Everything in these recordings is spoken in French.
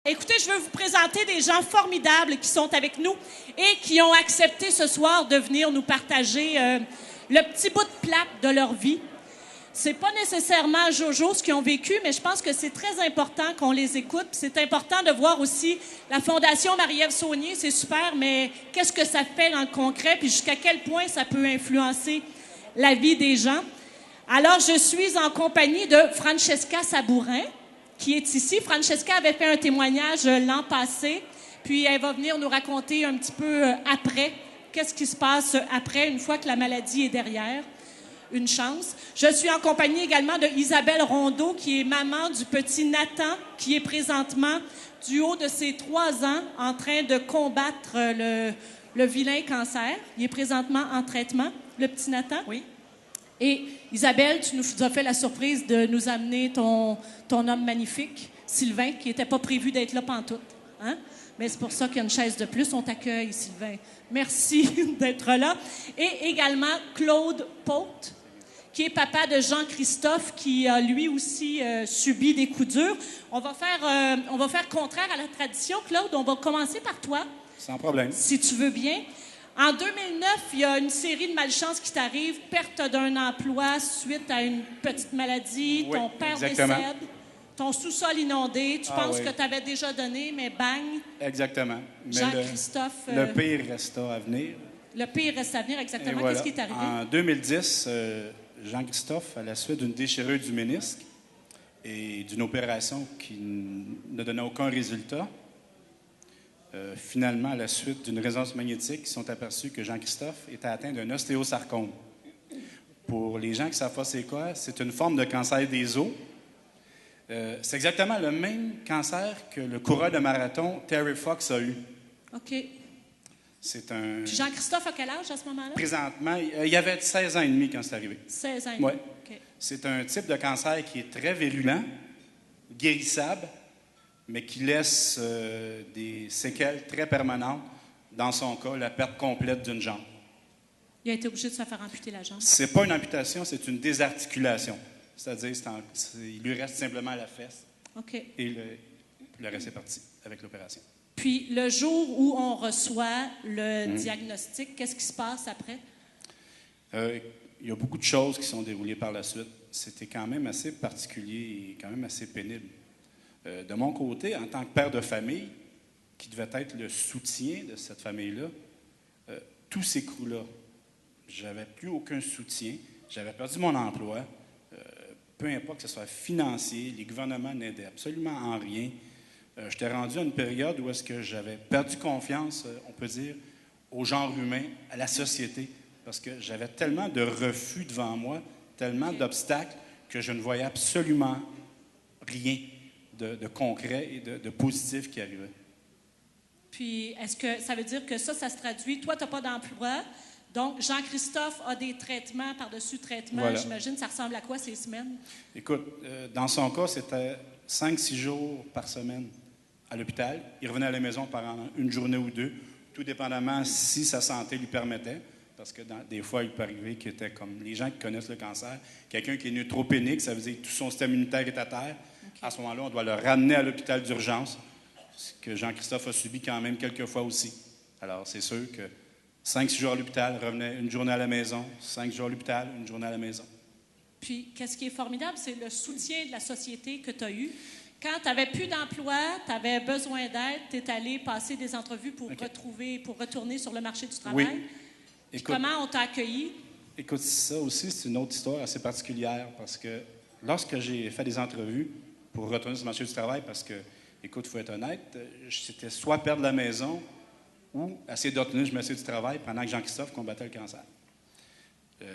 Écoutez, je veux vous présenter des gens formidables qui sont avec nous et qui ont accepté ce soir de venir nous partager le petit bout de plate de leur vie. C'est pas nécessairement Jojo ce qu'ils ont vécu, mais je pense que c'est très important qu'on les écoute. Puis c'est important de voir aussi la Fondation Marie-Ève Saunier, c'est super, mais qu'est-ce que ça fait dans le concret, puis jusqu'à quel point ça peut influencer la vie des gens. Alors, je suis en compagnie de Francesca Sabourin, qui est ici. Francesca avait fait un témoignage l'an passé, puis elle va venir nous raconter un petit peu après, qu'est-ce qui se passe après, une fois que la maladie est derrière. Une chance. Je suis en compagnie également de Isabelle Rondeau, qui est maman du petit Nathan, qui est présentement, du haut de ses 3 ans, en train de combattre le vilain cancer. Il est présentement en traitement, le petit Nathan. Oui. Et Isabelle, tu nous as fait la surprise de nous amener ton homme magnifique, Sylvain, qui n'était pas prévu d'être là pantoute. Hein? Mais c'est pour ça qu'il y a une chaise de plus. On t'accueille, Sylvain. Merci d'être là. Et également Claude Pôte, qui est papa de Jean-Christophe, qui a lui aussi subi des coups durs. On va faire contraire à la tradition. Claude, on va commencer par toi. Sans problème. Si tu veux bien. En 2009, il y a une série de malchances qui t'arrivent. Perte d'un emploi suite à une petite maladie. Oui, ton père exactement. décède. Ton sous-sol inondé. Tu penses oui. que tu avais déjà donné, mais bang. Exactement. Mais Jean-Christophe... le pire resta à venir. Le pire reste à venir, exactement. Et voilà. Qu'est-ce qui est arrivé? En 2010, Jean-Christophe, à la suite d'une déchirure du ménisque et d'une opération qui ne donnait aucun résultat, finalement, à la suite d'une résonance magnétique, ils se sont aperçus que Jean-Christophe était atteint d'un ostéosarcome. Pour les gens qui ne savent pas c'est quoi, c'est une forme de cancer des os. C'est exactement le même cancer que le coureur de marathon Terry Fox a eu. OK. C'est un... Puis Jean-Christophe a quel âge à ce moment-là? Présentement, il avait 16 ans et demi quand c'est arrivé. 16 ans. Oui. OK. C'est un type de cancer qui est très virulent, guérissable, mais qui laisse des séquelles très permanentes. Dans son cas, la perte complète d'une jambe. Il a été obligé de se faire amputer la jambe. C'est pas une amputation, c'est une désarticulation. C'est-à-dire, il lui reste simplement la fesse. OK. Et le reste est parti avec l'opération. Puis, le jour où on reçoit le diagnostic, qu'est-ce qui se passe après? Il y a beaucoup de choses qui sont déroulées par la suite. C'était quand même assez particulier et quand même assez pénible. De mon côté, en tant que père de famille, qui devait être le soutien de cette famille-là, tout s'écroula. J'avais plus aucun soutien. J'avais perdu mon emploi. Peu importe que ce soit financier, les gouvernements n'aidaient absolument en rien. J'étais rendu à une période où est-ce que j'avais perdu confiance, on peut dire, au genre humain, à la société, parce que j'avais tellement de refus devant moi, tellement d'obstacles, que je ne voyais absolument rien de concret et de positif qui arrivait. Puis, est-ce que ça veut dire que ça se traduit? Toi, tu n'as pas d'emploi. Donc, Jean-Christophe a des traitements par-dessus traitements. Voilà. J'imagine, ça ressemble à quoi ces semaines? Écoute, dans son cas, c'était 5-6 jours par semaine à l'hôpital. Il revenait à la maison pendant une journée ou deux, tout dépendamment si sa santé lui permettait. Parce que des fois, il peut arriver qu'il était comme les gens qui connaissent le cancer, quelqu'un qui est neutropénique, ça veut dire que tout son système immunitaire est à terre. Okay. À ce moment-là, on doit le ramener à l'hôpital d'urgence, ce que Jean-Christophe a subi quand même quelques fois aussi. Alors, c'est sûr que 5-6 jours à l'hôpital, revenait une journée à la maison, 5 jours à l'hôpital, une journée à la maison. Puis, qu'est-ce qui est formidable, c'est le soutien de la société que tu as eu. Quand tu n'avais plus d'emploi, tu avais besoin d'aide, tu es allé passer des entrevues pour retourner sur le marché du travail. Oui. Écoute, comment on t'a accueilli? Écoute, ça aussi, c'est une autre histoire assez particulière parce que lorsque j'ai fait des entrevues pour retourner sur le marché du travail, parce que, écoute, il faut être honnête, c'était soit perdre la maison ou essayer d'obtenir le marché du travail pendant que Jean-Christophe combattait le cancer.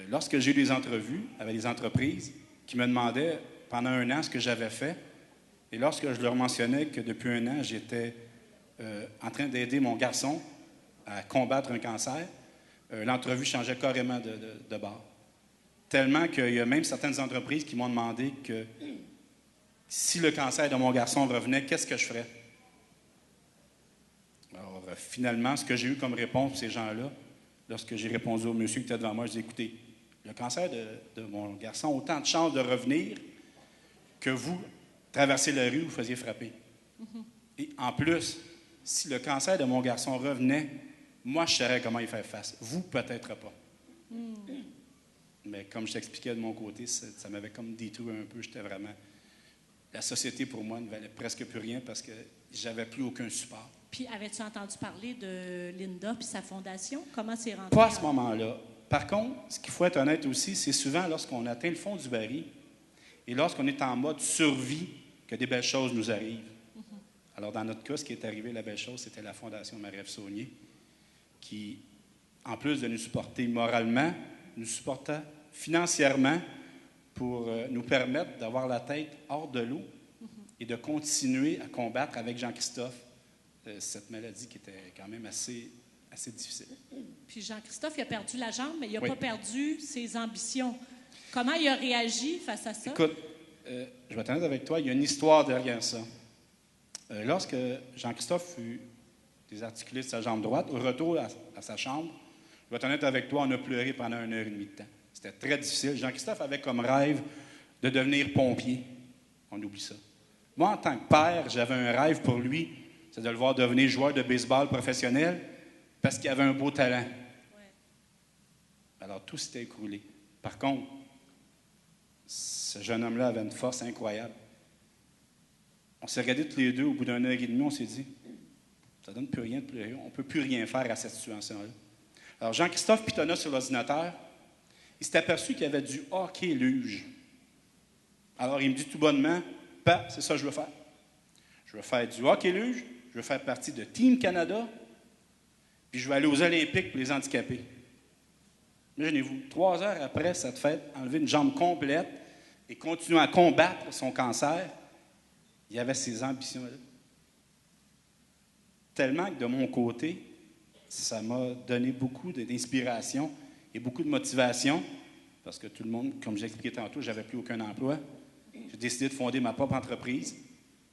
Lorsque j'ai eu des entrevues avec des entreprises qui me demandaient pendant 1 an ce que j'avais fait, et lorsque je leur mentionnais que depuis 1 an, j'étais en train d'aider mon garçon à combattre un cancer, l'entrevue changeait carrément de bord. Tellement qu'il y a même certaines entreprises qui m'ont demandé que si le cancer de mon garçon revenait, qu'est-ce que je ferais? Alors, finalement, ce que j'ai eu comme réponse pour ces gens-là, lorsque j'ai répondu au monsieur qui était devant moi, je dis, écoutez, le cancer de mon garçon a autant de chances de revenir que vous traversez la rue, vous faisiez frapper. Et en plus, si le cancer de mon garçon revenait, moi, je saurais comment y faire face. Vous, peut-être pas. Mais comme je t'expliquais de mon côté, ça m'avait comme détruit un peu. J'étais vraiment... La société, pour moi, ne valait presque plus rien parce que j'avais plus aucun support. Puis, avais-tu entendu parler de Linda puis sa fondation? Comment c'est rentré? Pas à ce moment-là. Par contre, ce qu'il faut être honnête aussi, c'est souvent lorsqu'on atteint le fond du baril et lorsqu'on est en mode survie que des belles choses nous arrivent. Alors, dans notre cas, ce qui est arrivé, la belle chose, c'était la Fondation Marie-Ève Saunier qui, en plus de nous supporter moralement, nous supportait financièrement pour nous permettre d'avoir la tête hors de l'eau et de continuer à combattre avec Jean-Christophe cette maladie qui était quand même assez difficile. Puis Jean-Christophe, il a perdu la jambe, mais il n'a Oui. pas perdu ses ambitions. Comment il a réagi face à ça? Écoute, je vais être honnête avec toi, il y a une histoire derrière ça. Lorsque Jean-Christophe fut désarticulé de sa jambe droite, au retour à sa chambre, je vais être honnête avec toi, on a pleuré pendant 1h30 de temps. C'était très difficile. Jean-Christophe avait comme rêve de devenir pompier. On oublie ça. Moi, en tant que père, j'avais un rêve pour lui, c'est de le voir devenir joueur de baseball professionnel parce qu'il avait un beau talent. Ouais. Alors, tout s'était écroulé. Par contre, ce jeune homme-là avait une force incroyable. On s'est regardés tous les deux au bout d'1 heure et demie, on s'est dit, ça ne donne plus rien de pleurer, on ne peut plus rien faire à cette situation-là. Alors, Jean-Christophe pitonna sur l'ordinateur, il s'est aperçu qu'il y avait du hockey-luge. Alors, il me dit tout bonnement, « Pa, c'est ça que je veux faire. Je veux faire du hockey-luge, je veux faire partie de Team Canada, puis je vais aller aux Olympiques pour les handicapés. » Imaginez-vous, 3 heures après cette fête, enlever une jambe complète et continuer à combattre son cancer, il y avait ces ambitions-là. Tellement que de mon côté, ça m'a donné beaucoup d'inspiration et beaucoup de motivation, parce que tout le monde, comme j'ai expliqué tantôt, je n'avais plus aucun emploi. J'ai décidé de fonder ma propre entreprise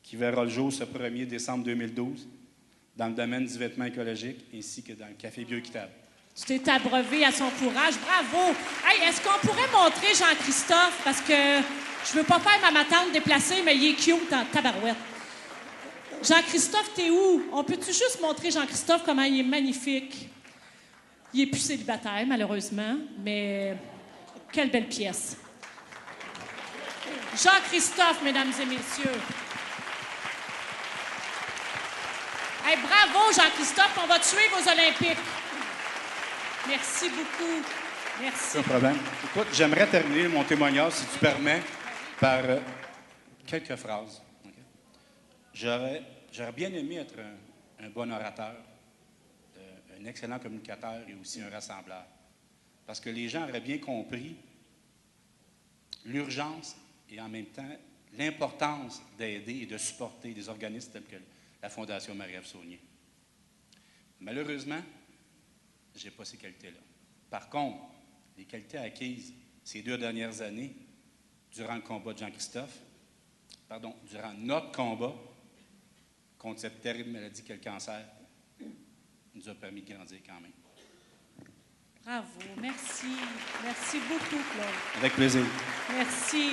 qui verra le jour ce 1er décembre 2012 dans le domaine du vêtement écologique ainsi que dans le café bioéquitable. Tu t'es abreuvé à son courage. Bravo! Hey, est-ce qu'on pourrait montrer Jean-Christophe? Parce que je veux pas faire ma matante déplacée, mais il est cute en tabarouette. Jean-Christophe, t'es où? On peut-tu juste montrer Jean-Christophe comment il est magnifique? Il est plus célibataire, malheureusement, mais quelle belle pièce. Jean-Christophe, mesdames et messieurs. Hey, bravo, Jean-Christophe. On va te suivre aux Olympiques. Merci beaucoup. Merci. Pas de problème. Écoute, j'aimerais terminer mon témoignage, si tu permets, par quelques phrases. Okay? J'aurais bien aimé être un bon orateur, un excellent communicateur et aussi un rassembleur. Parce que les gens auraient bien compris l'urgence et en même temps l'importance d'aider et de supporter des organismes tels que la Fondation Marie-Ève Saunier. Malheureusement, je n'ai pas ces qualités-là. Par contre, les qualités acquises ces 2 dernières années, durant le combat de Jean-Christophe, durant notre combat contre cette terrible maladie qu'est le cancer, nous a permis de grandir quand même. Bravo, merci. Merci beaucoup, Claude. Avec plaisir. Merci.